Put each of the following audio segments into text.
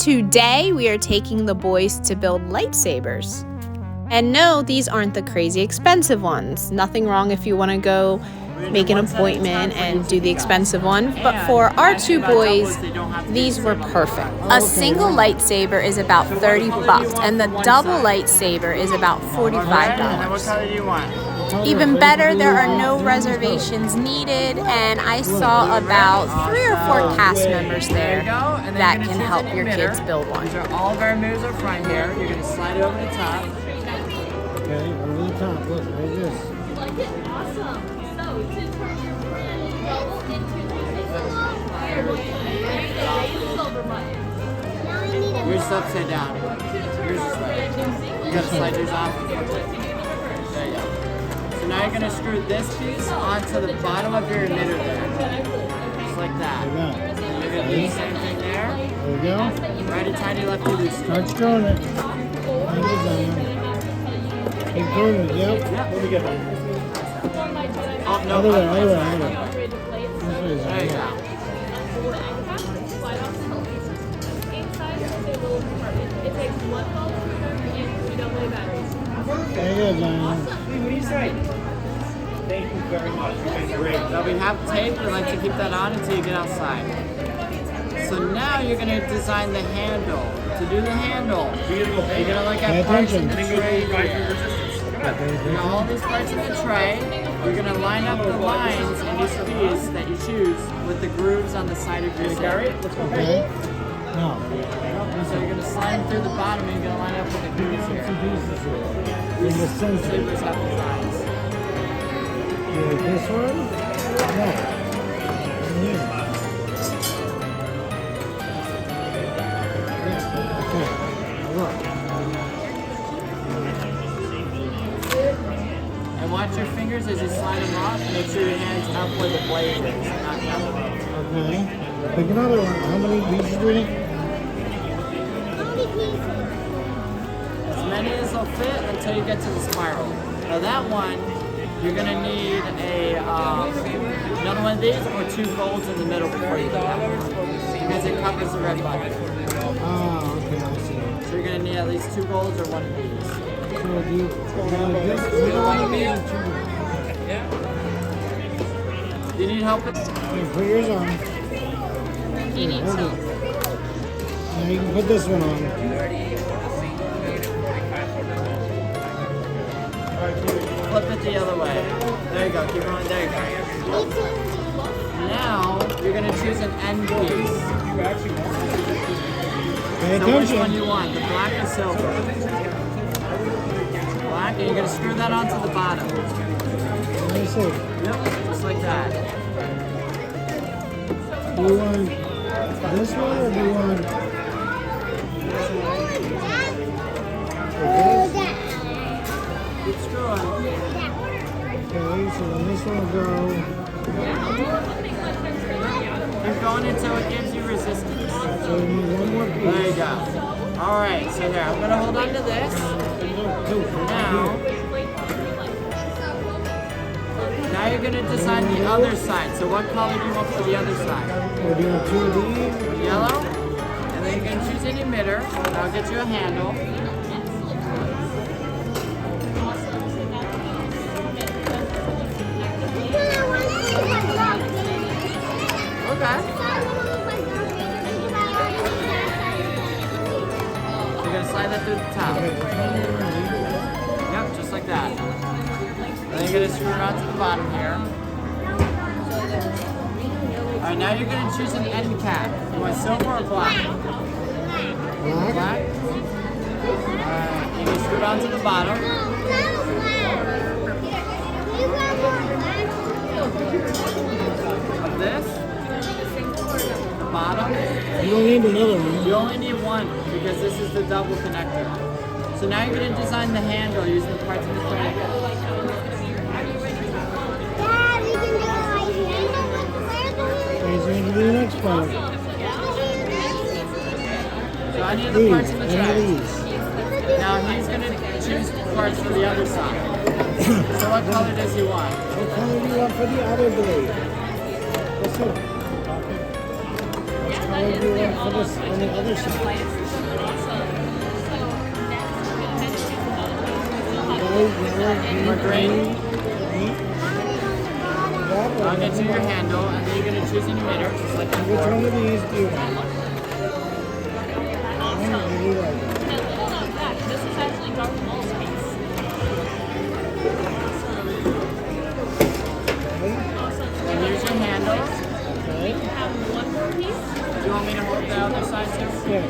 Today we are taking the boys to build lightsabers. And no, these aren't the crazy expensive ones. Nothing wrong if you want to go make an appointment and do the expensive one, but for our two boys, these were perfect. A single lightsaber is about 30 bucks, and the double lightsaber is about $45. Even better, there are no reservations needed, and I saw about 3 or 4 cast members there that can help your kids build one. These are all of our moves are front here. You're going to slide it over the top. Okay, over the top. Look, like this. Awesome. So to turn your bubble into silver button. Yours is upside down. Yours is right. You got to slide yours off. There you go. So now you're going to screw this piece onto the bottom of your emitter there. Just like that. And you're going to do the same thing there. There we go. Righty tighty, lefty loosey. Start screwing it. Keep doing it, yep. Let me get that. Oh, no. Other way. There you go. It takes 1 volt and 3 AA batteries. Very good, Diane. What do you say? Thank you very much. You've been great. Now we have tape. We like to keep that on until you get outside. So now you're going to design the handle. To do the handle, you're going to look at parts in the tray here. Now all these parts in the tray, you're going to line up the lines in each piece that you choose with the grooves on the side of your set. Okay. No. So you're going to slide through the bottom and you're going to line up with the grooves here. In the center. Sabers have designs. Like this one? No. In here. Yeah. Okay. Now look. And watch your fingers as you slide them off. Make sure your hands up where the blade is, not down. Okay. Pick another one. How many pieces do we need? As many as they'll fit until you get to the spiral. Now that one, you're going to need another one of these or 2 golds in the middle before you do that. Because it covers the red button. Oh, okay, I see. So you're going to need at least 2 golds or 1 of these. So do you this middle one of these? Do you need help with Okay, put yours on. He needs help. Now you can put this one on. flip it the other way. There you go, keep going, there you go. Now, you're going to choose an end piece. Pay So which attention. one you want, the black or silver? Black, and you're going to screw that onto the bottom. Let me see. Yep, just like that. Do you want this one or do you want Keep screwing. Okay, so then this one will go. Keep going until it gives you resistance. So we need one more piece. There you go. Alright, so here, I'm going to hold on to this. Now you're going to design the other side. So what color do you want for the other side? We're doing 2 of these. Yellow. And then you're going to choose an emitter. That'll get you a handle. Okay. You're going to slide that through the top. Yep, just like that. And then you're going to screw it onto the bottom here. Alright, now you're going to choose an end cap. You want silver or black? Black? Alright, you're going to screw it onto the bottom. Of this. The bottom. You don't need another one. You only need one because this is the double connector. So now you're going to design the handle using the parts of the frame. Okay, so you can do the next part. So I need the parts of the These. tray. These. Now he's going to choose parts for the other side. So what color does he want? What color do you want for the other blade? What's it? How would you want for this on the other side? More green? I'll get to your handle, and then you're going to choose an emitter, just like Which before. one of these do you want? Hold on back. This is actually Darth Maul's piece. And here's your handle. We have one more piece. Do you want me to hold the other side too? Yeah.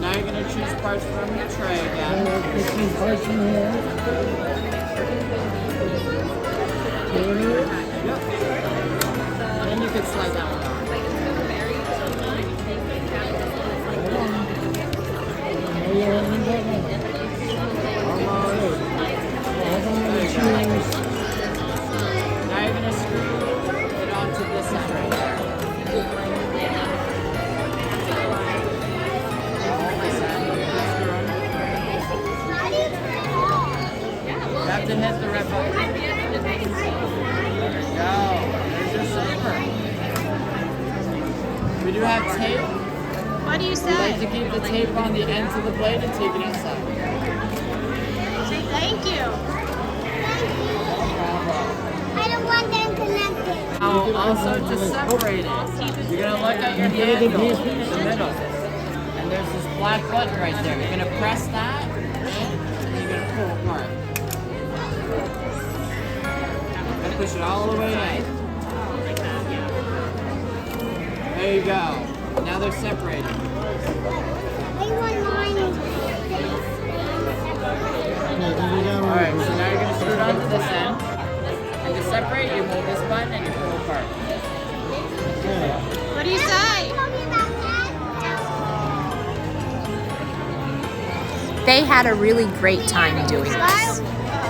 Now you're going to choose parts from the tray again. Put these parts in here. Then you can slide that one on. Oh, you haven't done that. Almost. Now you're going to screw it onto this end right there. You have to hit the red button. There you go. There's your saber. We do have tape. What do you We like to say? keep the tape on the ends of the blade and take it outside. Say thank you. I don't want them connected. Now, also to separate it, you're going to look at your handle in the middle. And there's this black button right there. You're going to press that in, and you're going to pull apart. And push it all the way in. There you go. Now they're separated. I want mine. Alright, so now you're going to screw it onto this end. And to separate, you hold this button and you pull apart. What do you say? They had a really great time doing this.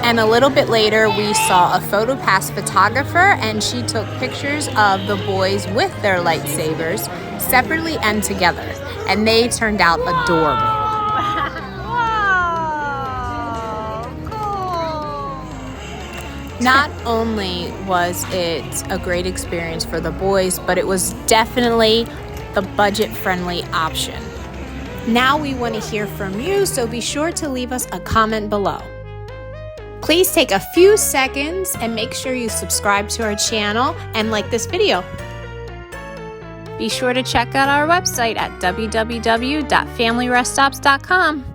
And a little bit later, we saw a PhotoPass photographer, and she took pictures of the boys with their lightsabers separately and together. And they turned out adorable. Not only was it a great experience for the boys, but it was definitely the budget-friendly option. Now we want to hear from you, so be sure to leave us a comment below. Please take a few seconds and make sure you subscribe to our channel and like this video. Be sure to check out our website at www.familyreststops.com.